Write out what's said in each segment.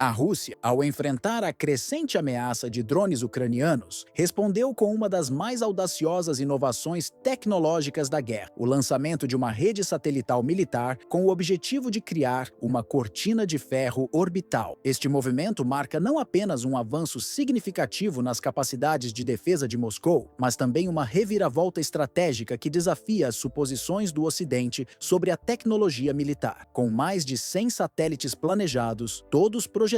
A Rússia, ao enfrentar a crescente ameaça de drones ucranianos, respondeu com uma das mais audaciosas inovações tecnológicas da guerra: o lançamento de uma rede satelital militar com o objetivo de criar uma cortina de ferro orbital. Este movimento marca não apenas um avanço significativo nas capacidades de defesa de Moscou, mas também uma reviravolta estratégica que desafia as suposições do Ocidente sobre a tecnologia militar. Com mais de 100 satélites planejados, todos projetados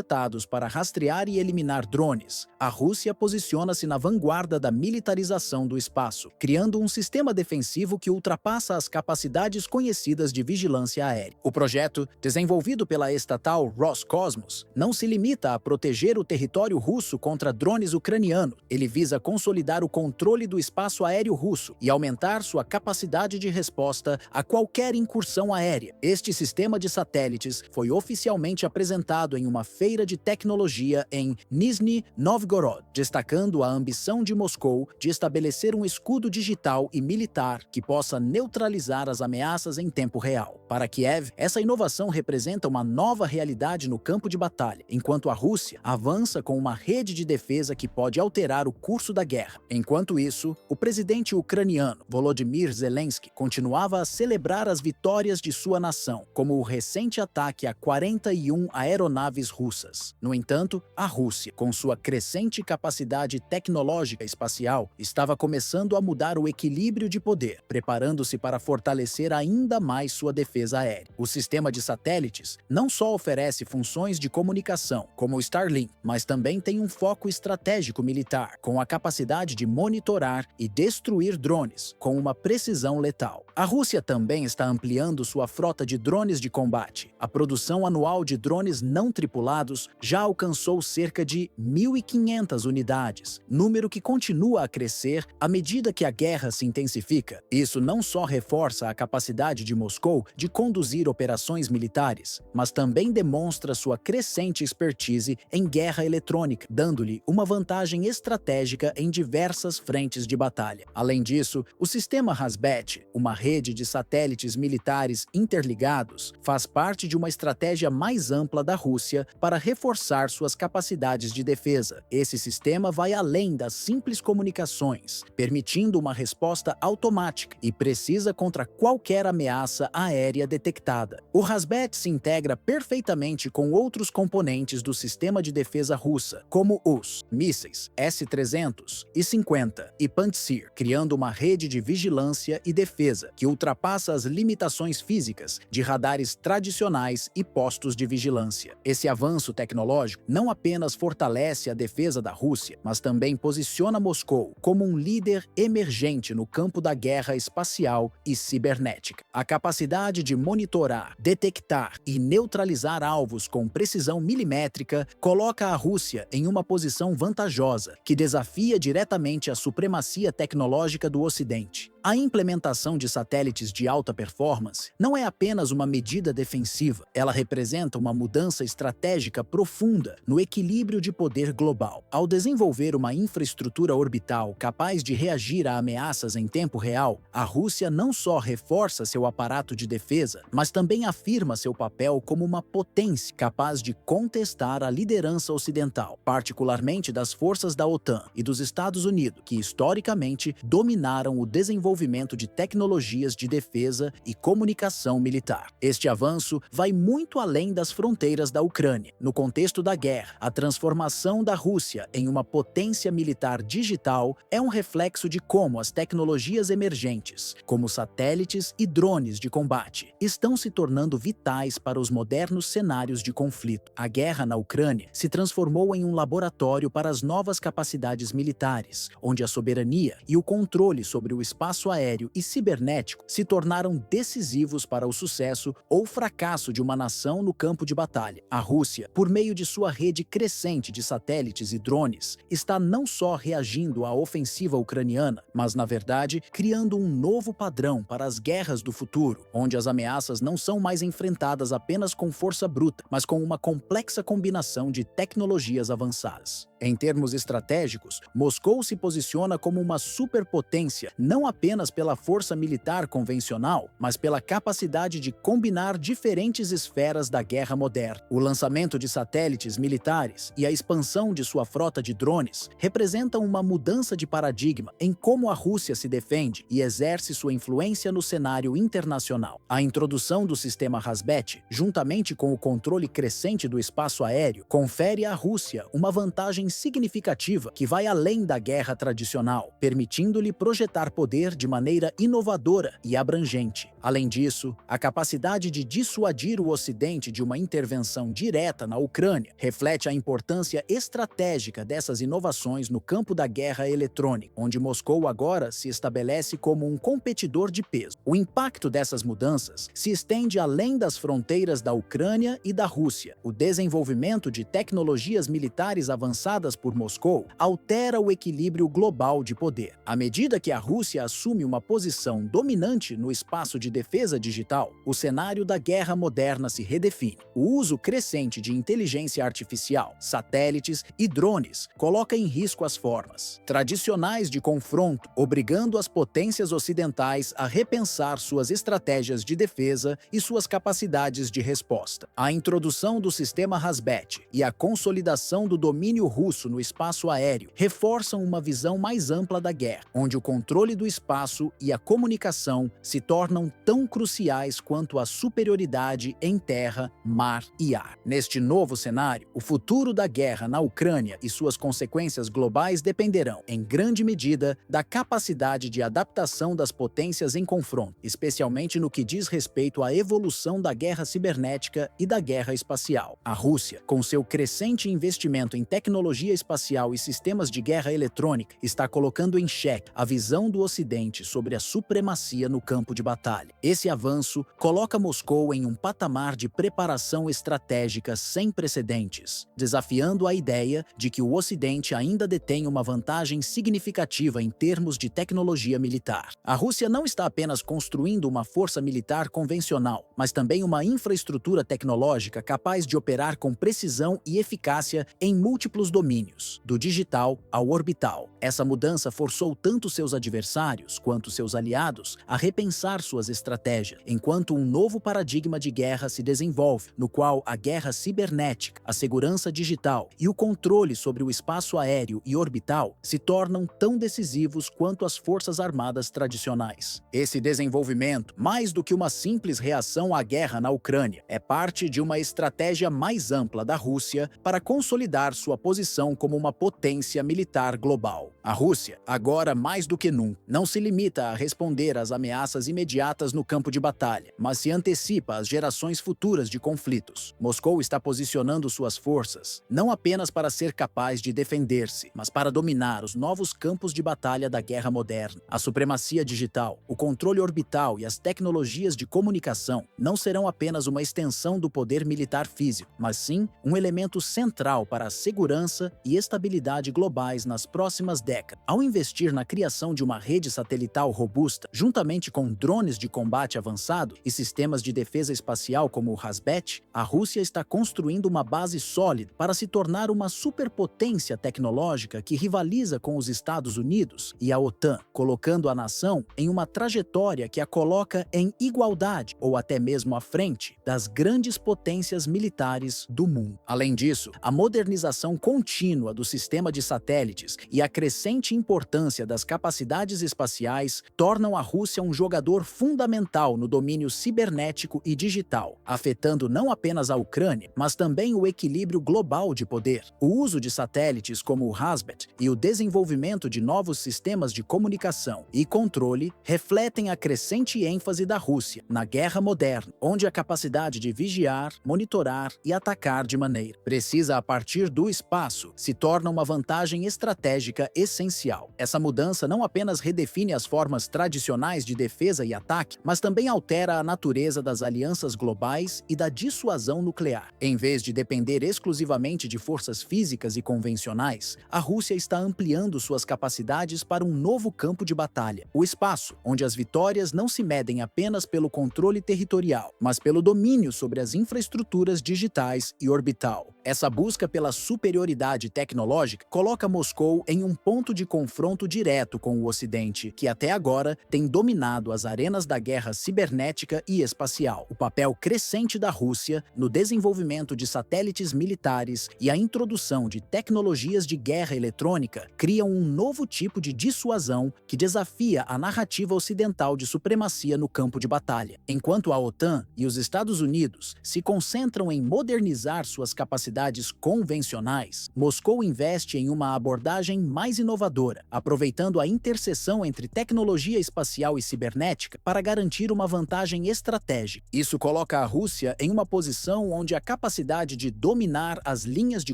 para rastrear e eliminar drones, a Rússia posiciona-se na vanguarda da militarização do espaço, criando um sistema defensivo que ultrapassa as capacidades conhecidas de vigilância aérea. O projeto, desenvolvido pela estatal Roscosmos, não se limita a proteger o território russo contra drones ucranianos. Ele visa consolidar o controle do espaço aéreo russo e aumentar sua capacidade de resposta a qualquer incursão aérea. Este sistema de satélites foi oficialmente apresentado em uma feira de tecnologia em Nizhny Novgorod, destacando a ambição de Moscou de estabelecer um escudo digital e militar que possa neutralizar as ameaças em tempo real. Para Kiev, essa inovação representa uma nova realidade no campo de batalha, enquanto a Rússia avança com uma rede de defesa que pode alterar o curso da guerra. Enquanto isso, o presidente ucraniano Volodymyr Zelensky continuava a celebrar as vitórias de sua nação, como o recente ataque a 41 aeronaves russas. No entanto, a Rússia, com sua crescente capacidade tecnológica espacial, estava começando a mudar o equilíbrio de poder, preparando-se para fortalecer ainda mais sua defesa aérea. O sistema de satélites não só oferece funções de comunicação, como o Starlink, mas também tem um foco estratégico militar, com a capacidade de monitorar e destruir drones com uma precisão letal. A Rússia também está ampliando sua frota de drones de combate. A produção anual de drones não tripulados já alcançou cerca de 1.500 unidades, número que continua a crescer à medida que a guerra se intensifica. Isso não só reforça a capacidade de Moscou de conduzir operações militares, mas também demonstra sua crescente expertise em guerra eletrônica, dando-lhe uma vantagem estratégica em diversas frentes de batalha. Além disso, o sistema Razbet, uma rede de satélites militares interligados, faz parte de uma estratégia mais ampla da Rússia para reforçar suas capacidades de defesa. Esse sistema vai além das simples comunicações, permitindo uma resposta automática e precisa contra qualquer ameaça aérea detectada. O Razbet se integra perfeitamente com outros componentes do sistema de defesa russa, como os mísseis S-300 e 50 e Pantsir, criando uma rede de vigilância e defesa que ultrapassa as limitações físicas de radares tradicionais e postos de vigilância. Esse avanço tecnológico não apenas fortalece a defesa da Rússia, mas também posiciona Moscou como um líder emergente no campo da guerra espacial e cibernética. A capacidade de monitorar, detectar e neutralizar alvos com precisão milimétrica coloca a Rússia em uma posição vantajosa, que desafia diretamente a supremacia tecnológica do Ocidente. A implementação de satélites de alta performance não é apenas uma medida defensiva, ela representa uma mudança estratégica profunda no equilíbrio de poder global. Ao desenvolver uma infraestrutura orbital capaz de reagir a ameaças em tempo real, a Rússia não só reforça seu aparato de defesa, mas também afirma seu papel como uma potência capaz de contestar a liderança ocidental, particularmente das forças da OTAN e dos Estados Unidos, que historicamente dominaram o desenvolvimento de tecnologias de defesa e comunicação militar. Este avanço vai muito além das fronteiras da Ucrânia. No contexto da guerra, a transformação da Rússia em uma potência militar digital é um reflexo de como as tecnologias emergentes, como satélites e drones de combate, estão se tornando vitais para os modernos cenários de conflito. A guerra na Ucrânia se transformou em um laboratório para as novas capacidades militares, onde a soberania e o controle sobre o espaço aéreo e cibernético se tornaram decisivos para o sucesso ou fracasso de uma nação no campo de batalha. A Rússia, por meio de sua rede crescente de satélites e drones, está não só reagindo à ofensiva ucraniana, mas, na verdade, criando um novo padrão para as guerras do futuro, onde as ameaças não são mais enfrentadas apenas com força bruta, mas com uma complexa combinação de tecnologias avançadas. Em termos estratégicos, Moscou se posiciona como uma superpotência não apenas pela força militar militar convencional, mas pela capacidade de combinar diferentes esferas da guerra moderna. O lançamento de satélites militares e a expansão de sua frota de drones representam uma mudança de paradigma em como a Rússia se defende e exerce sua influência no cenário internacional. A introdução do sistema Razbet, juntamente com o controle crescente do espaço aéreo, confere à Rússia uma vantagem significativa que vai além da guerra tradicional, permitindo-lhe projetar poder de maneira inovadora e abrangente. Além disso, a capacidade de dissuadir o Ocidente de uma intervenção direta na Ucrânia reflete a importância estratégica dessas inovações no campo da guerra eletrônica, onde Moscou agora se estabelece como um competidor de peso. O impacto dessas mudanças se estende além das fronteiras da Ucrânia e da Rússia. O desenvolvimento de tecnologias militares avançadas por Moscou altera o equilíbrio global de poder. À medida que a Rússia assume uma posição dominante no espaço de defesa digital, o cenário da guerra moderna se redefine. O uso crescente de inteligência artificial, satélites e drones coloca em risco as formas tradicionais de confronto, obrigando as potências ocidentais a repensar suas estratégias de defesa e suas capacidades de resposta. A introdução do sistema Razbet e a consolidação do domínio russo no espaço aéreo reforçam uma visão mais ampla da guerra, onde o controle do espaço e a comunicação se tornam tão cruciais quanto a superioridade em terra, mar e ar. Neste novo cenário, o futuro da guerra na Ucrânia e suas consequências globais dependerão, em grande medida, da capacidade de adaptação das potências em confronto, especialmente no que diz respeito à evolução da guerra cibernética e da guerra espacial. A Rússia, com seu crescente investimento em tecnologia espacial e sistemas de guerra eletrônica, está colocando em xeque a visão do Ocidente sobre a supremacia no campo de batalha. Esse avanço coloca Moscou em um patamar de preparação estratégica sem precedentes, desafiando a ideia de que o Ocidente ainda detém uma vantagem significativa em termos de tecnologia militar. A Rússia não está apenas construindo uma força militar convencional, mas também uma infraestrutura tecnológica capaz de operar com precisão e eficácia em múltiplos domínios, do digital ao orbital. Essa mudança forçou tanto seus adversários quanto seus aliados a repensar suas estratégias, enquanto um novo paradigma de guerra se desenvolve, no qual a guerra cibernética, a segurança digital e o controle sobre o espaço aéreo e orbital se tornam tão decisivos quanto as forças armadas tradicionais. Esse desenvolvimento, mais do que uma simples reação à guerra na Ucrânia, é parte de uma estratégia mais ampla da Rússia para consolidar sua posição como uma potência militar global. A Rússia, agora mais do que nunca, não se limita a responder às ameaças imediatas no campo de batalha, mas se antecipa às gerações futuras de conflitos. Moscou está posicionando suas forças não apenas para ser capaz de defender-se, mas para dominar os novos campos de batalha da guerra moderna. A supremacia digital, o controle orbital e as tecnologias de comunicação não serão apenas uma extensão do poder militar físico, mas sim um elemento central para a segurança e estabilidade globais nas próximas décadas. Ao investir na criação de uma rede satelital robusta, juntamente com drones de combate avançado e sistemas de defesa espacial como o Razbet, a Rússia está construindo uma base sólida para se tornar uma superpotência tecnológica que rivaliza com os Estados Unidos e a OTAN, colocando a nação em uma trajetória que a coloca em igualdade ou até mesmo à frente das grandes potências militares do mundo. Além disso, a modernização contínua do sistema de satélites e a crescente importância das capacidades espaciais tornam a Rússia um jogador fundamental no domínio cibernético e digital, afetando não apenas a Ucrânia, mas também o equilíbrio global de poder. O uso de satélites como o Razbet e o desenvolvimento de novos sistemas de comunicação e controle refletem a crescente ênfase da Rússia na guerra moderna, onde a capacidade de vigiar, monitorar e atacar de maneira precisa a partir do espaço se torna uma vantagem estratégica essencial. Essa mudança não apenas redefine as formas tradicionais de defesa e ataque, mas também altera a natureza das alianças globais e da dissuasão nuclear. Em vez de depender exclusivamente de forças físicas e convencionais, a Rússia está ampliando suas capacidades para um novo campo de batalha, o espaço, onde as vitórias não se medem apenas pelo controle territorial, mas pelo domínio sobre as infraestruturas digitais e orbital. Essa busca pela superioridade tecnológica coloca Moscou em um ponto ponto de confronto direto com o Ocidente, que até agora tem dominado as arenas da guerra cibernética e espacial. O papel crescente da Rússia no desenvolvimento de satélites militares e a introdução de tecnologias de guerra eletrônica criam um novo tipo de dissuasão que desafia a narrativa ocidental de supremacia no campo de batalha. Enquanto a OTAN e os Estados Unidos se concentram em modernizar suas capacidades convencionais, Moscou investe em uma abordagem mais inovadora, aproveitando a interseção entre tecnologia espacial e cibernética para garantir uma vantagem estratégica. Isso coloca a Rússia em uma posição onde a capacidade de dominar as linhas de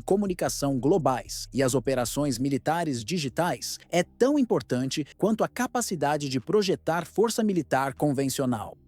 comunicação globais e as operações militares digitais é tão importante quanto a capacidade de projetar força militar convencional.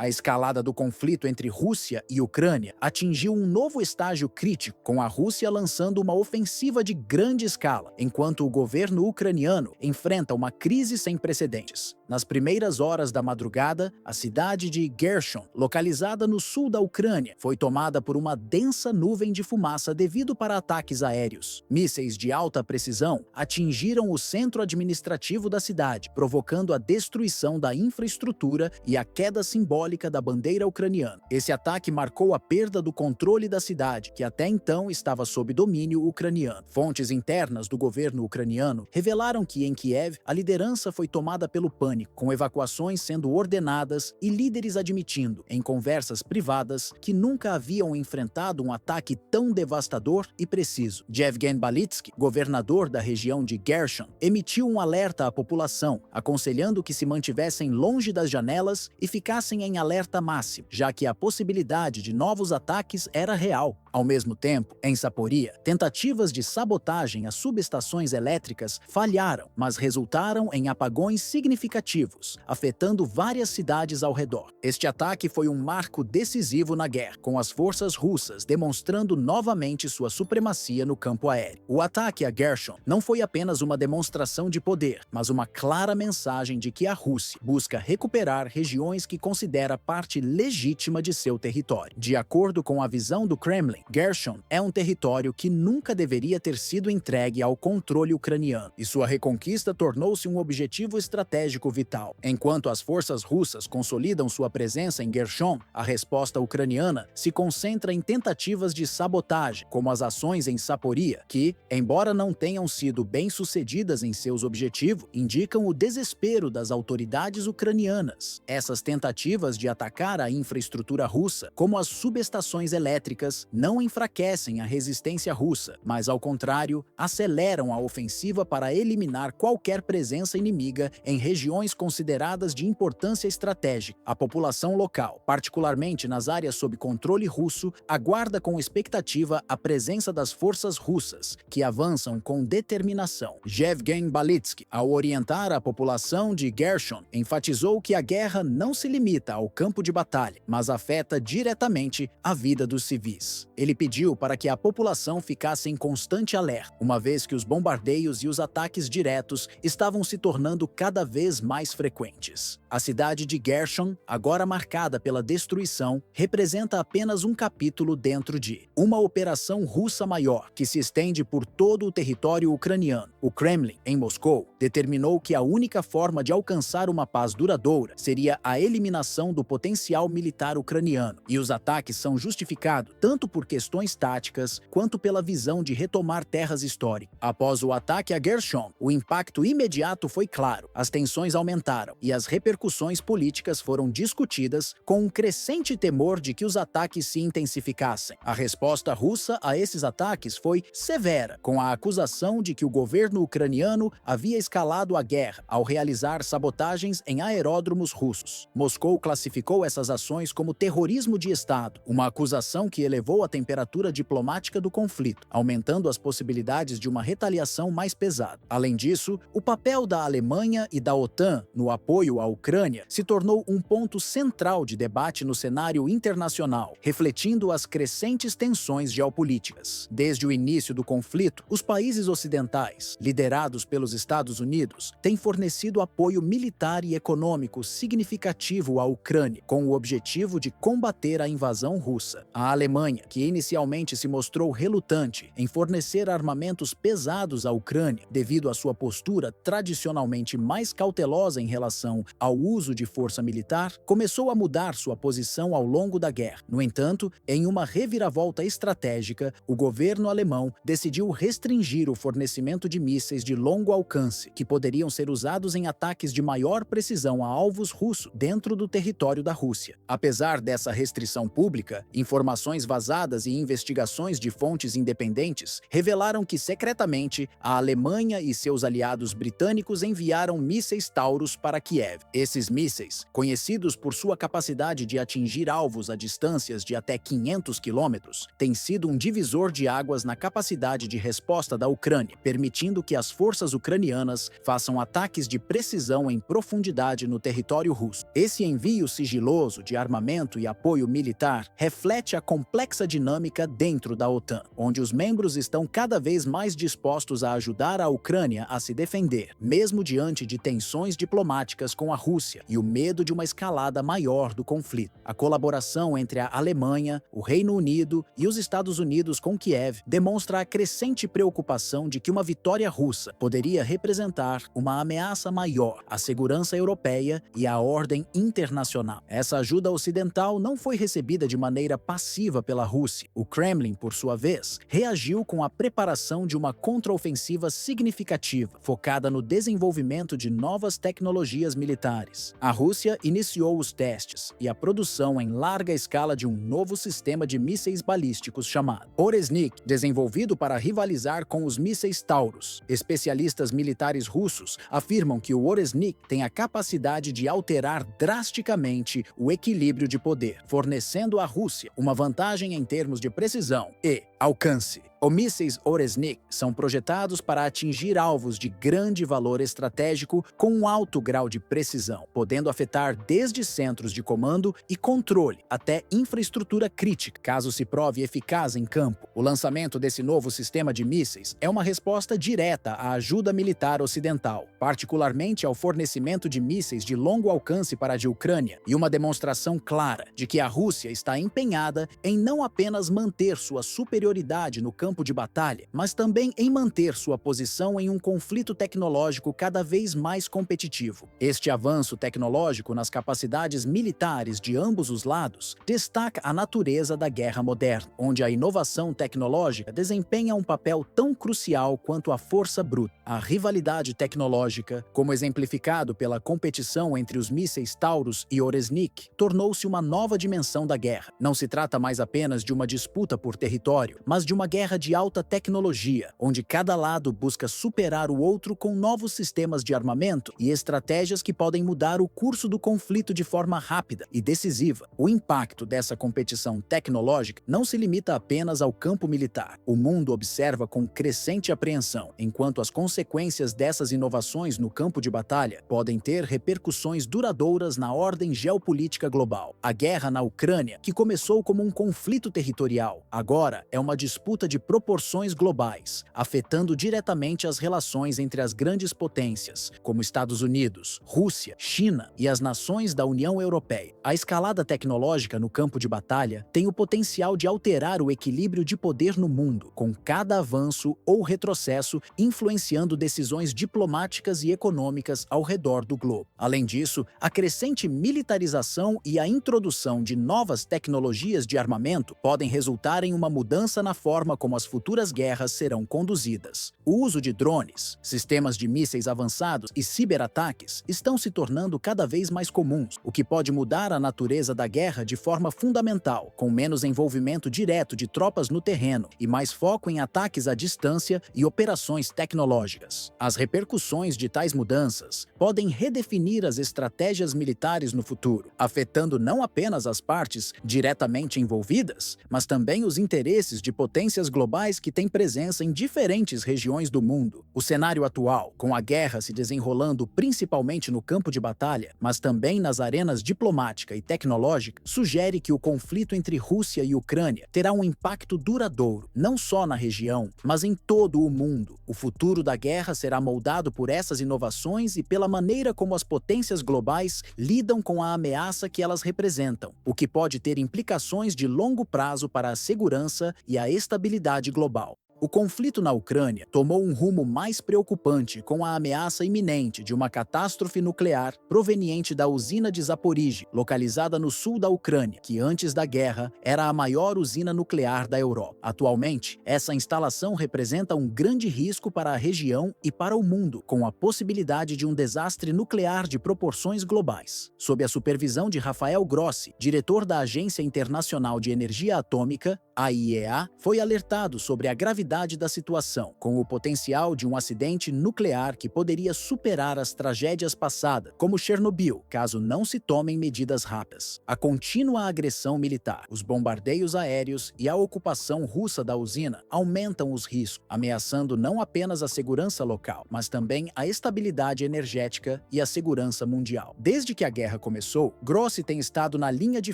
A escalada do conflito entre Rússia e Ucrânia atingiu um novo estágio crítico, com a Rússia lançando uma ofensiva de grande escala, enquanto o governo ucraniano enfrenta uma crise sem precedentes. Nas primeiras horas da madrugada, a cidade de Gershon, localizada no sul da Ucrânia, foi tomada por uma densa nuvem de fumaça devido para ataques aéreos. Mísseis de alta precisão atingiram o centro administrativo da cidade, provocando a destruição da infraestrutura e a queda simbólica da bandeira ucraniana. Esse ataque marcou a perda do controle da cidade, que até então estava sob domínio ucraniano. Fontes internas do governo ucraniano revelaram que em Kiev a liderança foi tomada pelo pânico, com evacuações sendo ordenadas e líderes admitindo, em conversas privadas, que nunca haviam enfrentado um ataque tão devastador e preciso. Yevgeny Balitsky, governador da região de Gershon, emitiu um alerta à população, aconselhando que se mantivessem longe das janelas e ficassem em alerta máximo, já que a possibilidade de novos ataques era real. Ao mesmo tempo, em Zaporizhia, tentativas de sabotagem às subestações elétricas falharam, mas resultaram em apagões significativos, afetando várias cidades ao redor. Este ataque foi um marco decisivo na guerra, com as forças russas demonstrando novamente sua supremacia no campo aéreo. O ataque a Gershon não foi apenas uma demonstração de poder, mas uma clara mensagem de que a Rússia busca recuperar regiões que considera parte legítima de seu território. De acordo com a visão do Kremlin, Gershon é um território que nunca deveria ter sido entregue ao controle ucraniano, e sua reconquista tornou-se um objetivo estratégico vital. Enquanto as forças russas consolidam sua presença em Gershon, a resposta ucraniana se concentra em tentativas de sabotagem, como as ações em Zaporizhia, que, embora não tenham sido bem-sucedidas em seus objetivos, indicam o desespero das autoridades ucranianas. Essas tentativas de atacar a infraestrutura russa, como as subestações elétricas, não enfraquecem a resistência russa, mas, ao contrário, aceleram a ofensiva para eliminar qualquer presença inimiga em regiões consideradas de importância estratégica. A população local, particularmente nas áreas sob controle russo, aguarda com expectativa a presença das forças russas, que avançam com determinação. Yevgeny Balitsky, ao orientar a população de Gershon, enfatizou que a guerra não se limita ao campo de batalha, mas afeta diretamente a vida dos civis. Ele pediu para que a população ficasse em constante alerta, uma vez que os bombardeios e os ataques diretos estavam se tornando cada vez mais frequentes. A cidade de Gershon, agora marcada pela destruição, representa apenas um capítulo dentro de uma operação russa maior, que se estende por todo o território ucraniano. O Kremlin, em Moscou, determinou que a única forma de alcançar uma paz duradoura seria a eliminação do potencial militar ucraniano, e os ataques são justificados tanto por questões táticas quanto pela visão de retomar terras históricas. Após o ataque a Gershon, o impacto imediato foi claro, as tensões aumentaram e as repercussões políticas foram discutidas, com um crescente temor de que os ataques se intensificassem. A resposta russa a esses ataques foi severa, com a acusação de que o governo ucraniano havia escalado a guerra ao realizar sabotagens em aeródromos russos. Moscou classificou essas ações como terrorismo de Estado, uma acusação que elevou a temperatura diplomática do conflito, aumentando as possibilidades de uma retaliação mais pesada. Além disso, o papel da Alemanha e da OTAN no apoio à Ucrânia se tornou um ponto central de debate no cenário internacional, refletindo as crescentes tensões geopolíticas. Desde o início do conflito, os países ocidentais, liderados pelos Estados Unidos, têm fornecido apoio militar e econômico significativo à Ucrânia, com o objetivo de combater a invasão russa. A Alemanha, que inicialmente se mostrou relutante em fornecer armamentos pesados à Ucrânia, devido à sua postura tradicionalmente mais cautelosa em relação ao uso de força militar, começou a mudar sua posição ao longo da guerra. No entanto, em uma reviravolta estratégica, o governo alemão decidiu restringir o fornecimento de mísseis de longo alcance, que poderiam ser usados em ataques de maior precisão a alvos russos dentro do território da Rússia. Apesar dessa restrição pública, informações vazadas e investigações de fontes independentes revelaram que, secretamente, a Alemanha e seus aliados britânicos enviaram mísseis Taurus para Kiev. Esses mísseis, conhecidos por sua capacidade de atingir alvos a distâncias de até 500 quilômetros, têm sido um divisor de águas na capacidade de resposta da Ucrânia, permitindo que as forças ucranianas façam ataques de precisão em profundidade no território russo. Esse envio sigiloso de armamento e apoio militar reflete a complexa dinâmica dentro da OTAN, onde os membros estão cada vez mais dispostos a ajudar a Ucrânia a se defender, mesmo diante de tensões diplomáticas com a Rússia e o medo de uma escalada maior do conflito. A colaboração entre a Alemanha, o Reino Unido e os Estados Unidos com Kiev demonstra a crescente preocupação de que uma vitória russa poderia representar uma ameaça maior à segurança europeia e à ordem internacional. Essa ajuda ocidental não foi recebida de maneira passiva pela Rússia. O Kremlin, por sua vez, reagiu com a preparação de uma contraofensiva significativa, focada no desenvolvimento de novas tecnologias militares. A Rússia iniciou os testes e a produção em larga escala de um novo sistema de mísseis balísticos chamado Oresnik, desenvolvido para rivalizar com os mísseis Taurus. Especialistas militares russos afirmam que o Oresnik tem a capacidade de alterar drasticamente o equilíbrio de poder, fornecendo à Rússia uma vantagem em termos de precisão e alcance. Os mísseis Oresnik são projetados para atingir alvos de grande valor estratégico com um alto grau de precisão, podendo afetar desde centros de comando e controle até infraestrutura crítica, caso se prove eficaz em campo. O lançamento desse novo sistema de mísseis é uma resposta direta à ajuda militar ocidental, particularmente ao fornecimento de mísseis de longo alcance para a Ucrânia, e uma demonstração clara de que a Rússia está empenhada em não apenas manter sua superioridade no campo de batalha, mas também em manter sua posição em um conflito tecnológico cada vez mais competitivo. Este avanço tecnológico nas capacidades militares de ambos os lados destaca a natureza da guerra moderna, onde a inovação tecnológica desempenha um papel tão crucial quanto a força bruta. A rivalidade tecnológica, como exemplificado pela competição entre os mísseis Taurus e Oresnik, tornou-se uma nova dimensão da guerra. Não se trata mais apenas de uma disputa por território, mas de uma guerra de alta tecnologia, onde cada lado busca superar o outro com novos sistemas de armamento e estratégias que podem mudar o curso do conflito de forma rápida e decisiva. O impacto dessa competição tecnológica não se limita apenas ao campo militar. O mundo observa com crescente apreensão, enquanto as consequências dessas inovações no campo de batalha podem ter repercussões duradouras na ordem geopolítica global. A guerra na Ucrânia, que começou como um conflito territorial, agora é uma disputa de proporções globais, afetando diretamente as relações entre as grandes potências, como Estados Unidos, Rússia, China e as nações da União Europeia. A escalada tecnológica no campo de batalha tem o potencial de alterar o equilíbrio de poder no mundo, com cada avanço ou retrocesso influenciando decisões diplomáticas e econômicas ao redor do globo. Além disso, a crescente militarização e a introdução de novas tecnologias de armamento podem resultar em uma mudança na forma como as futuras guerras serão conduzidas. O uso de drones, sistemas de mísseis avançados e ciberataques estão se tornando cada vez mais comuns, o que pode mudar a natureza da guerra de forma fundamental, com menos envolvimento direto de tropas no terreno e mais foco em ataques à distância e operações tecnológicas. As repercussões de tais mudanças podem redefinir as estratégias militares no futuro, afetando não apenas as partes diretamente envolvidas, mas também os interesses milhares de potências globais que têm presença em diferentes regiões do mundo. O cenário atual, com a guerra se desenrolando principalmente no campo de batalha, mas também nas arenas diplomática e tecnológica, sugere que o conflito entre Rússia e Ucrânia terá um impacto duradouro, não só na região, mas em todo o mundo. O futuro da guerra será moldado por essas inovações e pela maneira como as potências globais lidam com a ameaça que elas representam, o que pode ter implicações de longo prazo para a segurança e a estabilidade global. O conflito na Ucrânia tomou um rumo mais preocupante com a ameaça iminente de uma catástrofe nuclear proveniente da usina de Zaporizhzhia, localizada no sul da Ucrânia, que antes da guerra era a maior usina nuclear da Europa. Atualmente, essa instalação representa um grande risco para a região e para o mundo, com a possibilidade de um desastre nuclear de proporções globais. Sob a supervisão de Rafael Grossi, diretor da Agência Internacional de Energia Atômica, AIEA, foi alertado sobre a gravidade da situação, com o potencial de um acidente nuclear que poderia superar as tragédias passadas, como Chernobyl, caso não se tomem medidas rápidas. A contínua agressão militar, os bombardeios aéreos e a ocupação russa da usina aumentam os riscos, ameaçando não apenas a segurança local, mas também a estabilidade energética e a segurança mundial. Desde que a guerra começou, Grossi tem estado na linha de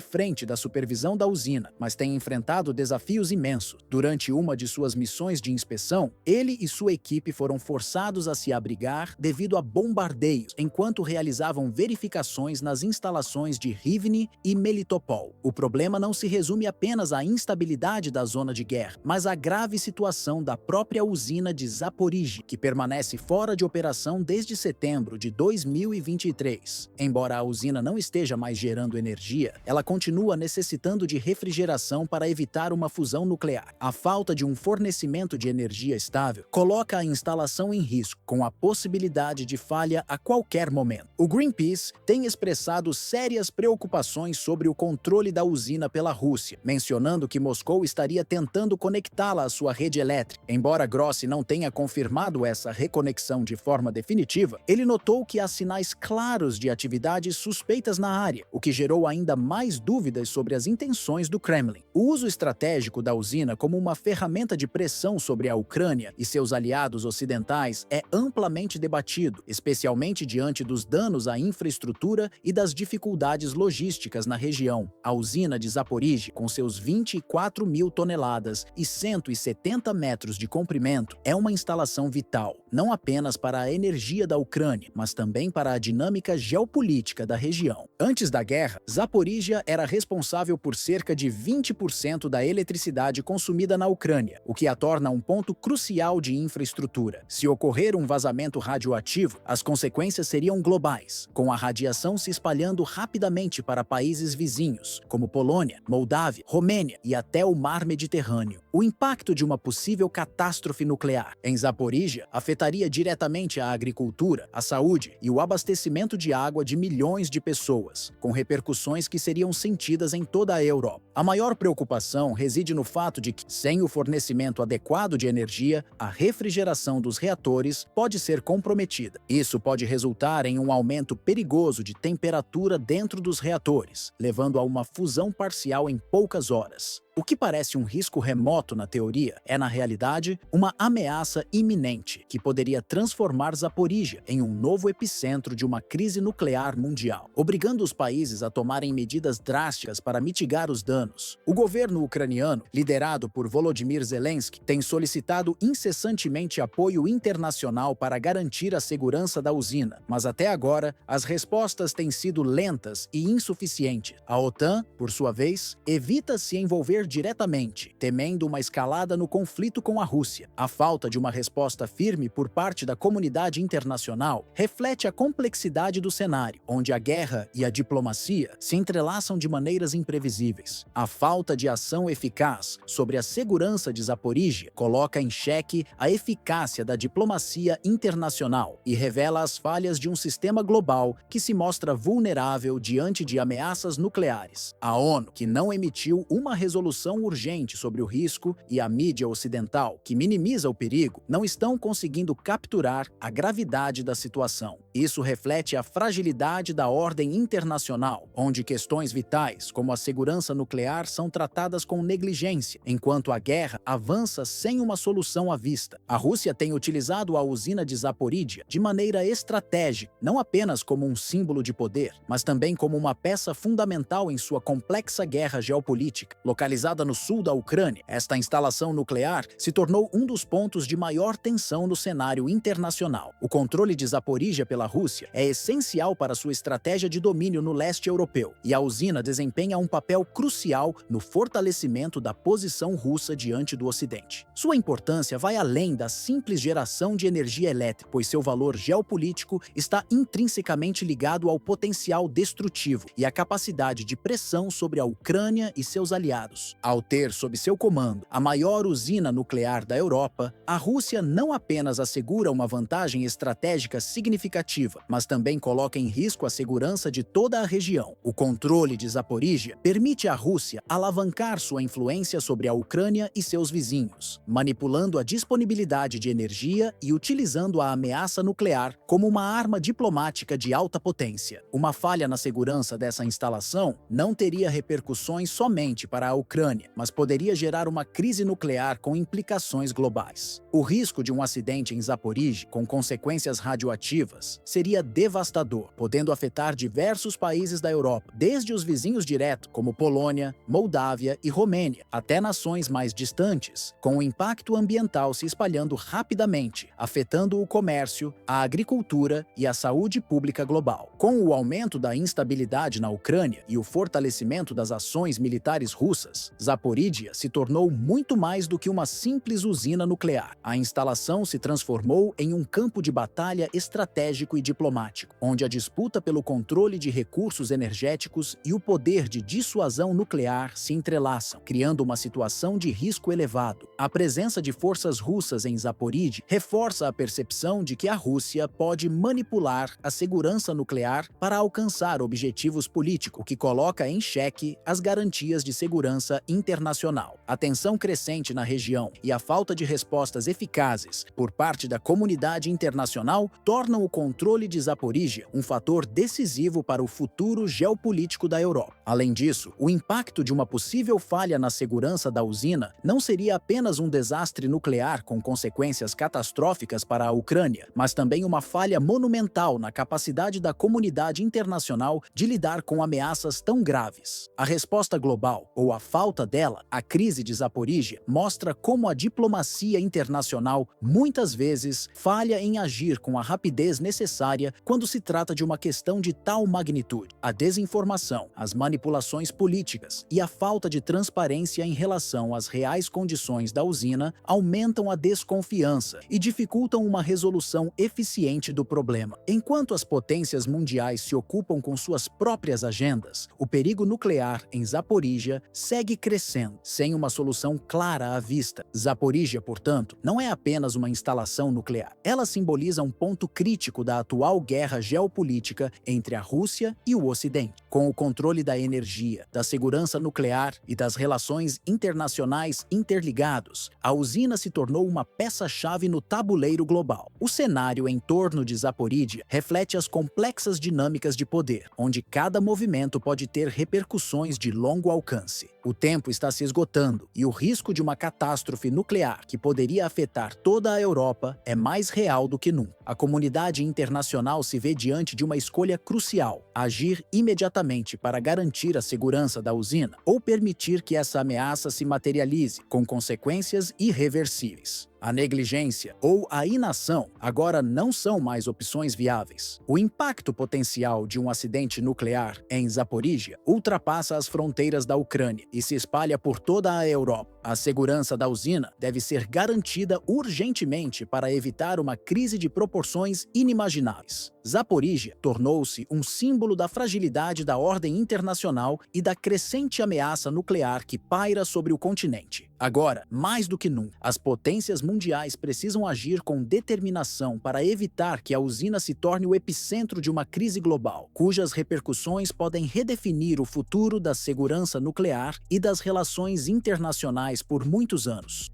frente da supervisão da usina, mas tem enfrentado desafios imensos. Durante uma de suas missões de inspeção, ele e sua equipe foram forçados a se abrigar devido a bombardeios, enquanto realizavam verificações nas instalações de Rivne e Melitopol. O problema não se resume apenas à instabilidade da zona de guerra, mas à grave situação da própria usina de Zaporizhzhia, que permanece fora de operação desde setembro de 2023. Embora a usina não esteja mais gerando energia, ela continua necessitando de refrigeração para evitar uma fusão nuclear. A falta de um fornecimento de energia estável coloca a instalação em risco, com a possibilidade de falha a qualquer momento. O Greenpeace tem expressado sérias preocupações sobre o controle da usina pela Rússia, mencionando que Moscou estaria tentando conectá-la à sua rede elétrica. Embora Grossi não tenha confirmado essa reconexão de forma definitiva, ele notou que há sinais claros de atividades suspeitas na área, o que gerou ainda mais dúvidas sobre as intenções do Kremlin. O uso estratégico da usina como uma ferramenta de pressão sobre a Ucrânia e seus aliados ocidentais é amplamente debatido, especialmente diante dos danos à infraestrutura e das dificuldades logísticas na região. A usina de Zaporizhzhia, com seus 24 mil toneladas e 170 metros de comprimento, é uma instalação vital, não apenas para a energia da Ucrânia, mas também para a dinâmica geopolítica da região. Antes da guerra, Zaporizhzhia era responsável por cerca de 20% da eletricidade consumida na Ucrânia, o que a torna um ponto crucial de infraestrutura. Se ocorrer um vazamento radioativo, as consequências seriam globais, com a radiação se espalhando rapidamente para países vizinhos, como Polônia, Moldávia, Romênia e até o Mar Mediterrâneo. O impacto de uma possível catástrofe nuclear em Zaporizhzhia afetaria diretamente a agricultura, a saúde e o abastecimento de água de milhões de pessoas, com repercussões que seriam sentidas em toda a Europa. A maior preocupação reside no fato de que, sem o fornecimento adequado de energia, a refrigeração dos reatores pode ser comprometida. Isso pode resultar em um aumento perigoso de temperatura dentro dos reatores, levando a uma fusão parcial em poucas horas. O que parece um risco remoto na teoria é, na realidade, uma ameaça iminente que poderia transformar Zaporizhzhia em um novo epicentro de uma crise nuclear mundial, obrigando os países a tomarem medidas drásticas para mitigar os danos. O governo ucraniano, liderado por Volodymyr Zelensky, tem solicitado incessantemente apoio internacional para garantir a segurança da usina, mas até agora as respostas têm sido lentas e insuficientes. A OTAN, por sua vez, evita se envolver diretamente, temendo uma escalada no conflito com a Rússia. A falta de uma resposta firme por parte da comunidade internacional reflete a complexidade do cenário, onde a guerra e a diplomacia se entrelaçam de maneiras imprevisíveis. A falta de ação eficaz sobre a segurança de Zaporizhzhia coloca em xeque a eficácia da diplomacia internacional e revela as falhas de um sistema global que se mostra vulnerável diante de ameaças nucleares. A ONU, que não emitiu uma resolução discussão urgente sobre o risco e a mídia ocidental, que minimiza o perigo, não estão conseguindo capturar a gravidade da situação. Isso reflete a fragilidade da ordem internacional, onde questões vitais, como a segurança nuclear, são tratadas com negligência, enquanto a guerra avança sem uma solução à vista. A Rússia tem utilizado a usina de Zaporídia de maneira estratégica, não apenas como um símbolo de poder, mas também como uma peça fundamental em sua complexa guerra geopolítica. Localizada no sul da Ucrânia, esta instalação nuclear se tornou um dos pontos de maior tensão no cenário internacional. O controle de Zaporídia pela Rússia é essencial para sua estratégia de domínio no leste europeu, e a usina desempenha um papel crucial no fortalecimento da posição russa diante do Ocidente. Sua importância vai além da simples geração de energia elétrica, pois seu valor geopolítico está intrinsecamente ligado ao potencial destrutivo e à capacidade de pressão sobre a Ucrânia e seus aliados. Ao ter sob seu comando a maior usina nuclear da Europa, a Rússia não apenas assegura uma vantagem estratégica significativa, mas também coloca em risco a segurança de toda a região. O controle de Zaporígia permite à Rússia alavancar sua influência sobre a Ucrânia e seus vizinhos, manipulando a disponibilidade de energia e utilizando a ameaça nuclear como uma arma diplomática de alta potência. Uma falha na segurança dessa instalação não teria repercussões somente para a Ucrânia, mas poderia gerar uma crise nuclear com implicações globais. O risco de um acidente em Zaporígia, com consequências radioativas, seria devastador, podendo afetar diversos países da Europa, desde os vizinhos diretos, como Polônia, Moldávia e Romênia, até nações mais distantes, com o impacto ambiental se espalhando rapidamente, afetando o comércio, a agricultura e a saúde pública global. Com o aumento da instabilidade na Ucrânia e o fortalecimento das ações militares russas, Zaporídia se tornou muito mais do que uma simples usina nuclear. A instalação se transformou em um campo de batalha estratégico e diplomático, onde a disputa pelo controle de recursos energéticos e o poder de dissuasão nuclear se entrelaçam, criando uma situação de risco elevado. A presença de forças russas em Zaporídia reforça a percepção de que a Rússia pode manipular a segurança nuclear para alcançar objetivos políticos, o que coloca em xeque as garantias de segurança internacional. A tensão crescente na região e a falta de respostas eficazes por parte da comunidade internacional tornam o controle de Zaporígia um fator decisivo para o futuro geopolítico da Europa. Além disso, o impacto de uma possível falha na segurança da usina não seria apenas um desastre nuclear com consequências catastróficas para a Ucrânia, mas também uma falha monumental na capacidade da comunidade internacional de lidar com ameaças tão graves. A resposta global, ou a falta dela, à crise de Zaporígia, mostra como a diplomacia internacional muitas vezes falha em agir com a rapidez necessária quando se trata de uma questão de tal magnitude. A desinformação, as manipulações políticas e a falta de transparência em relação às reais condições da usina aumentam a desconfiança e dificultam uma resolução eficiente do problema. Enquanto as potências mundiais se ocupam com suas próprias agendas, o perigo nuclear em Zaporígia segue crescendo, sem uma solução clara à vista. Zaporígia, portanto, não é apenas uma instalação nuclear. Ela simboliza um ponto crítico da atual guerra geopolítica entre a Rússia e o Ocidente. Com o controle da energia, da segurança nuclear e das relações internacionais interligados, a usina se tornou uma peça-chave no tabuleiro global. O cenário em torno de Zaporídia reflete as complexas dinâmicas de poder, onde cada movimento pode ter repercussões de longo alcance. O tempo está se esgotando e o risco de uma catástrofe nuclear que poderia afetar toda a Europa é mais real do que nunca. A comunidade internacional se vê diante de uma escolha crucial: agir imediatamente para garantir a segurança da usina ou permitir que essa ameaça se materialize, com consequências irreversíveis. A negligência ou a inação agora não são mais opções viáveis. O impacto potencial de um acidente nuclear em Zaporígia ultrapassa as fronteiras da Ucrânia e se espalha por toda a Europa. A segurança da usina deve ser garantida urgentemente para evitar uma crise de proporções inimagináveis. Zaporígia tornou-se um símbolo da fragilidade da ordem internacional e da crescente ameaça nuclear que paira sobre o continente. Agora, mais do que nunca, as potências mundiais precisam agir com determinação para evitar que a usina se torne o epicentro de uma crise global, cujas repercussões podem redefinir o futuro da segurança nuclear e das relações internacionais por muitos anos.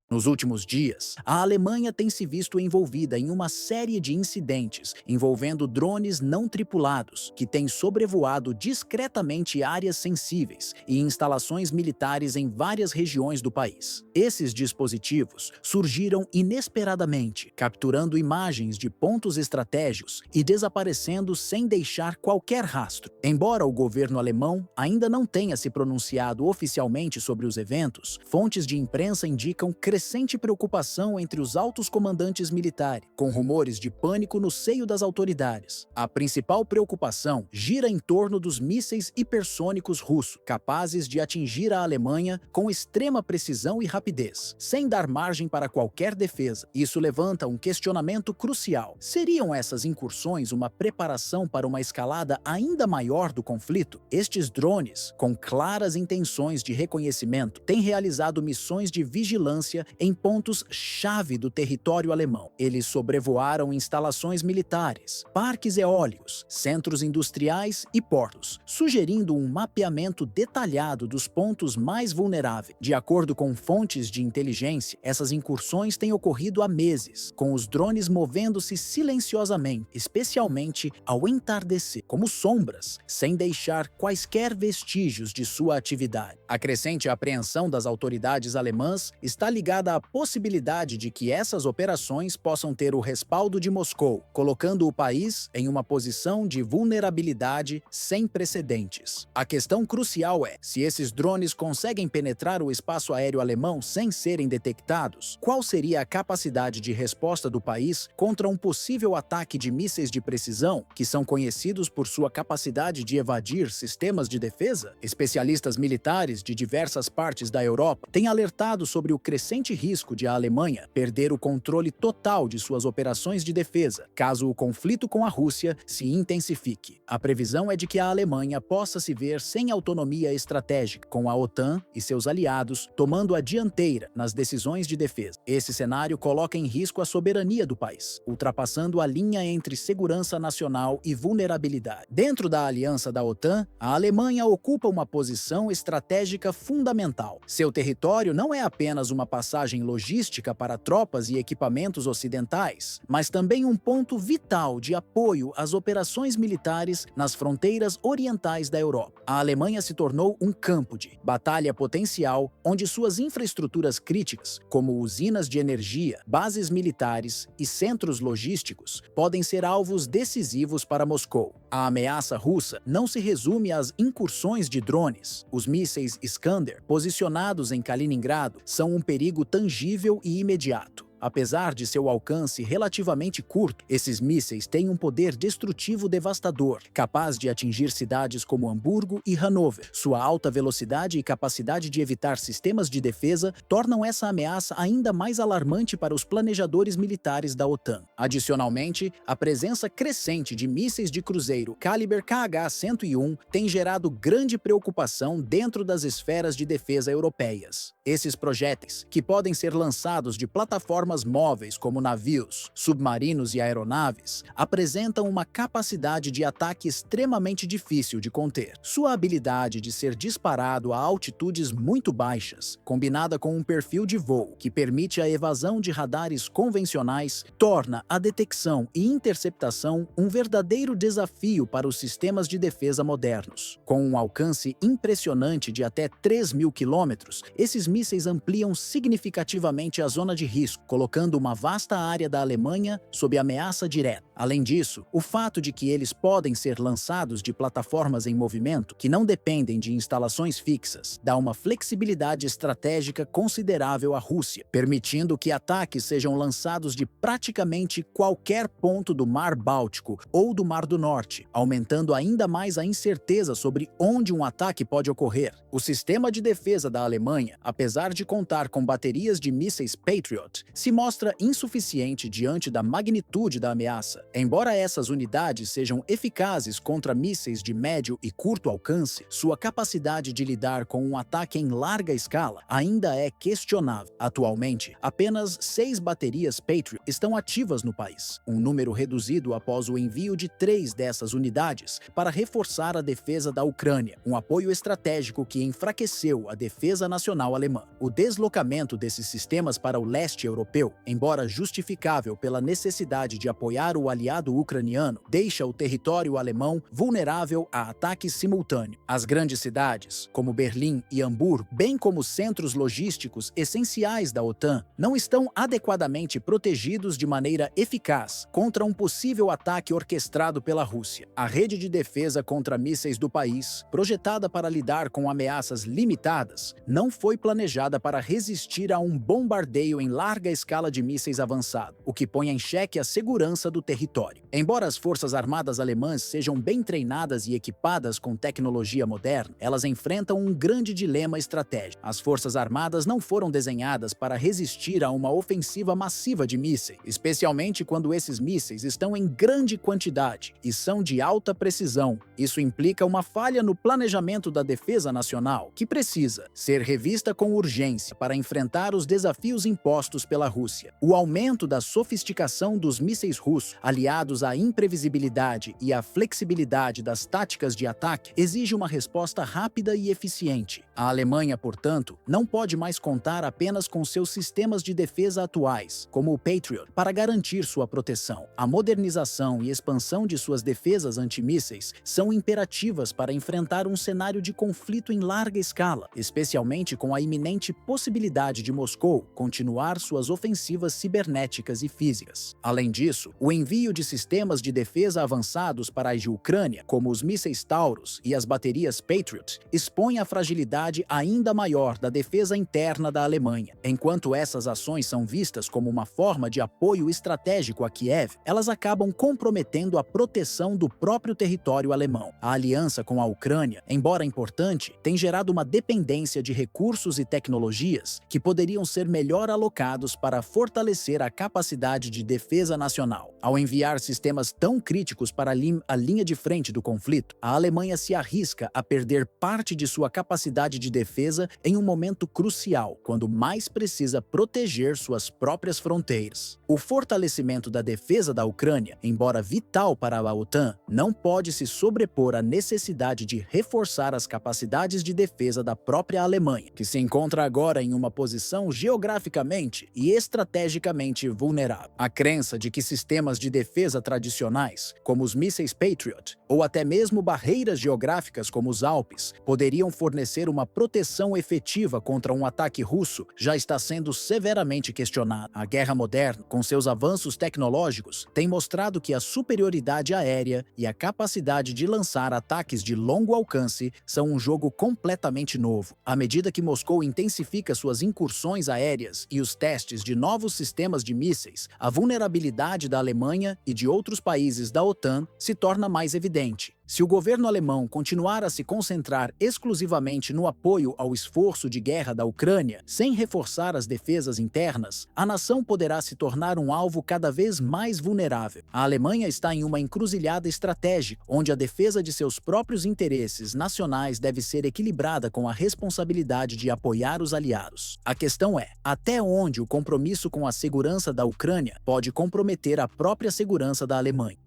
Nos últimos dias, a Alemanha tem se visto envolvida em uma série de incidentes envolvendo drones não tripulados, que têm sobrevoado discretamente áreas sensíveis e instalações militares em várias regiões do país. Esses dispositivos surgiram inesperadamente, capturando imagens de pontos estratégicos e desaparecendo sem deixar qualquer rastro. Embora o governo alemão ainda não tenha se pronunciado oficialmente sobre os eventos, fontes de imprensa indicam crescente preocupação entre os altos comandantes militares, com rumores de pânico no seio das autoridades. A principal preocupação gira em torno dos mísseis hipersônicos russos, capazes de atingir a Alemanha com extrema precisão e rapidez, sem dar margem para qualquer defesa. Isso levanta um questionamento crucial. Seriam essas incursões uma preparação para uma escalada ainda maior do conflito? Estes drones, com claras intenções de reconhecimento, têm realizado missões de vigilância em pontos-chave do território alemão. Eles sobrevoaram instalações militares, parques eólicos, centros industriais e portos, sugerindo um mapeamento detalhado dos pontos mais vulneráveis. De acordo com fontes de inteligência, essas incursões têm ocorrido há meses, com os drones movendo-se silenciosamente, especialmente ao entardecer, como sombras, sem deixar quaisquer vestígios de sua atividade. A crescente apreensão das autoridades alemãs está ligada à possibilidade de que essas operações possam ter o respaldo de Moscou, colocando o país em uma posição de vulnerabilidade sem precedentes. A questão crucial é, se esses drones conseguem penetrar o espaço aéreo alemão sem serem detectados, qual seria a capacidade de resposta do país contra um possível ataque de mísseis de precisão, que são conhecidos por sua capacidade de evadir sistemas de defesa? Especialistas militares de diversas partes da Europa têm alertado sobre o crescente risco de a Alemanha perder o controle total de suas operações de defesa, caso o conflito com a Rússia se intensifique. A previsão é de que a Alemanha possa se ver sem autonomia estratégica, com a OTAN e seus aliados tomando a dianteira nas decisões de defesa. Esse cenário coloca em risco a soberania do país, ultrapassando a linha entre segurança nacional e vulnerabilidade. Dentro da aliança da OTAN, a Alemanha ocupa uma posição estratégica fundamental. Seu território não é apenas uma passagem logística para tropas e equipamentos ocidentais, mas também um ponto vital de apoio às operações militares nas fronteiras orientais da Europa. A Alemanha se tornou um campo de batalha potencial, onde suas infraestruturas críticas, como usinas de energia, bases militares e centros logísticos, podem ser alvos decisivos para Moscou. A ameaça russa não se resume às incursões de drones. Os mísseis Iskander, posicionados em Kaliningrado, são um perigo tangível e imediato. Apesar de seu alcance relativamente curto, esses mísseis têm um poder destrutivo devastador, capaz de atingir cidades como Hamburgo e Hannover. Sua alta velocidade e capacidade de evitar sistemas de defesa tornam essa ameaça ainda mais alarmante para os planejadores militares da OTAN. Adicionalmente, a presença crescente de mísseis de cruzeiro calibre KH-101 tem gerado grande preocupação dentro das esferas de defesa europeias. Esses projéteis, que podem ser lançados de plataformas móveis como navios, submarinos e aeronaves, apresentam uma capacidade de ataque extremamente difícil de conter. Sua habilidade de ser disparado a altitudes muito baixas, combinada com um perfil de voo que permite a evasão de radares convencionais, torna a detecção e interceptação um verdadeiro desafio para os sistemas de defesa modernos. Com um alcance impressionante de até 3.000 quilômetros, esses mísseis ampliam significativamente a zona de risco, colocando uma vasta área da Alemanha sob ameaça direta. Além disso, o fato de que eles podem ser lançados de plataformas em movimento, que não dependem de instalações fixas, dá uma flexibilidade estratégica considerável à Rússia, permitindo que ataques sejam lançados de praticamente qualquer ponto do Mar Báltico ou do Mar do Norte, aumentando ainda mais a incerteza sobre onde um ataque pode ocorrer. O sistema de defesa da Alemanha, apesar de contar com baterias de mísseis Patriot, se se mostra insuficiente diante da magnitude da ameaça. Embora essas unidades sejam eficazes contra mísseis de médio e curto alcance, sua capacidade de lidar com um ataque em larga escala ainda é questionável. Atualmente, apenas 6 baterias Patriot estão ativas no país, um número reduzido após o envio de 3 dessas unidades para reforçar a defesa da Ucrânia, um apoio estratégico que enfraqueceu a defesa nacional alemã. O deslocamento desses sistemas para o leste europeu, embora justificável pela necessidade de apoiar o aliado ucraniano, deixa o território alemão vulnerável a ataques simultâneos. As grandes cidades, como Berlim e Hamburgo, bem como centros logísticos essenciais da OTAN, não estão adequadamente protegidos de maneira eficaz contra um possível ataque orquestrado pela Rússia. A rede de defesa contra mísseis do país, projetada para lidar com ameaças limitadas, não foi planejada para resistir a um bombardeio em larga escala de mísseis avançado, o que põe em xeque a segurança do território. Embora as forças armadas alemãs sejam bem treinadas e equipadas com tecnologia moderna, elas enfrentam um grande dilema estratégico. As forças armadas não foram desenhadas para resistir a uma ofensiva massiva de mísseis, especialmente quando esses mísseis estão em grande quantidade e são de alta precisão. Isso implica uma falha no planejamento da defesa nacional, que precisa ser revista com urgência para enfrentar os desafios impostos pela Rússia. O aumento da sofisticação dos mísseis russos, aliados à imprevisibilidade e à flexibilidade das táticas de ataque, exige uma resposta rápida e eficiente. A Alemanha, portanto, não pode mais contar apenas com seus sistemas de defesa atuais, como o Patriot, para garantir sua proteção. A modernização e expansão de suas defesas antimísseis são imperativas para enfrentar um cenário de conflito em larga escala, especialmente com a iminente possibilidade de Moscou continuar suas ofensivas cibernéticas e físicas. Além disso, o envio de sistemas de defesa avançados para a Ucrânia, como os mísseis Taurus e as baterias Patriot, expõe a fragilidade ainda maior da defesa interna da Alemanha. Enquanto essas ações são vistas como uma forma de apoio estratégico a Kiev, elas acabam comprometendo a proteção do próprio território alemão. A aliança com a Ucrânia, embora importante, tem gerado uma dependência de recursos e tecnologias que poderiam ser melhor alocados para fortalecer a capacidade de defesa nacional. Ao enviar sistemas tão críticos para a linha de frente do conflito, a Alemanha se arrisca a perder parte de sua capacidade de defesa em um momento crucial, quando mais precisa proteger suas próprias fronteiras. O fortalecimento da defesa da Ucrânia, embora vital para a OTAN, não pode se sobrepor à necessidade de reforçar as capacidades de defesa da própria Alemanha, que se encontra agora em uma posição geograficamente e estrategicamente vulnerável. A crença de que sistemas de defesa tradicionais, como os mísseis Patriot, ou até mesmo barreiras geográficas como os Alpes, poderiam fornecer uma proteção efetiva contra um ataque russo, já está sendo severamente questionada. A guerra moderna, com seus avanços tecnológicos, tem mostrado que a superioridade aérea e a capacidade de lançar ataques de longo alcance são um jogo completamente novo. À medida que Moscou intensifica suas incursões aéreas e os testes de novos sistemas de mísseis, a vulnerabilidade da Alemanha e de outros países da OTAN se torna mais evidente. Se o governo alemão continuar a se concentrar exclusivamente no apoio ao esforço de guerra da Ucrânia, sem reforçar as defesas internas, a nação poderá se tornar um alvo cada vez mais vulnerável. A Alemanha está em uma encruzilhada estratégica, onde a defesa de seus próprios interesses nacionais deve ser equilibrada com a responsabilidade de apoiar os aliados. A questão é, até onde o compromisso com a segurança da Ucrânia pode comprometer a própria segurança da Alemanha?